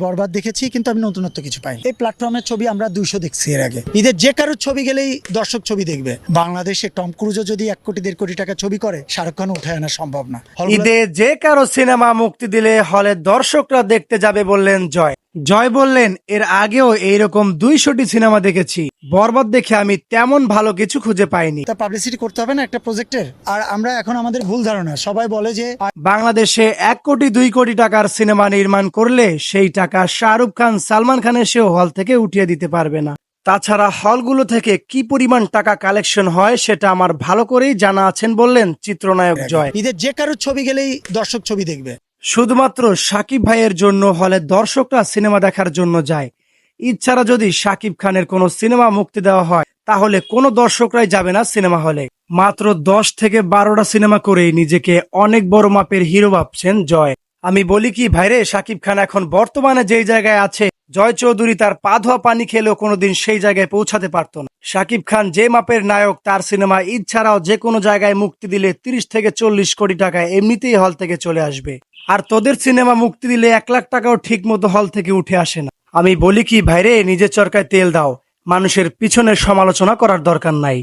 বরবাদ দেখেছি, কিন্তু আমি নতুনত্ব কিছু পাইনি। এই প্ল্যাটফর্মের ছবি আমরা 200 দেখছি এর আগে। ঈদের যে কারোর ছবি গেলেই দর্শক ছবি দেখবে। বাংলাদেশে টম ক্রুজও যদি 1 কোটি 1.5 কোটি টাকা ছবি করে, শাহরুখ খান উঠে আনা সম্ভব না। ঈদে যে কারো সিনেমা মুক্তি দিলে হলে দর্শকরা দেখতে যাবে বললেন জয়। জয় বললেন, এর আগেও এইরকম 200টি সিনেমা দেখেছি, বরবাদ দেখে আমি তেমন ভালো কিছু খুঁজে পাইনি। তা পাবলিসিটি করতে হবে না একটা প্রজেক্টের। আর আমরা এখন আমাদের ভুল ধারণা, সবাই বলে যে বাংলাদেশে 1 কোটি 2 কোটি টাকার সিনেমা নির্মাণ করলে সেই টাকা শাহরুখ খান, সালমান খানের সেও হল থেকে উঠিয়ে দিতে পারবে না। তাছাড়া হলগুলো থেকে কি পরিমাণ টাকা কালেকশন হয় সেটা আমার ভালো করেই জানা আছেন বললেন চিত্রনায়ক জয়। ঈদের যে কারোর ছবি গেলেই দর্শক ছবি দেখবে। শুধুমাত্র সাকিব ভাইয়ের জন্য হলে দর্শকরা সিনেমা দেখার জন্য যায়। ঈদ ছাড়া যদি সাকিব খানের কোনো সিনেমা মুক্তি দেওয়া হয় তাহলে কোনো দর্শকরাই যাবে না সিনেমা হলে। মাত্র 10 থেকে 12টা সিনেমা করেই নিজেকে অনেক বড় মাপের হিরো ভাবছেন জয়। আমি বলি কি ভাইরে, সাকিব খান এখন বর্তমানে যেই জায়গায় আছে, জয় চৌধুরী তার পা ধোয়া পানি খেলেও কোনোদিন সেই জায়গায় পৌঁছাতে পারতো না। সাকিব খান যে মাপের নায়ক, তার সিনেমা ঈদ ছাড়াও যে কোনো জায়গায় মুক্তি দিলে 30 থেকে 40 কোটি টাকা এমনিতেই হল থেকে চলে আসবে। আর তোদের সিনেমা মুক্তি দিলে 1 লাখ টাকাও ঠিক মতো হল থেকে উঠে আসে না। আমি বলি কি ভাইরে, নিজের চরকায় তেল দাও, মানুষের পিছনে সমালোচনা করার দরকার নাই।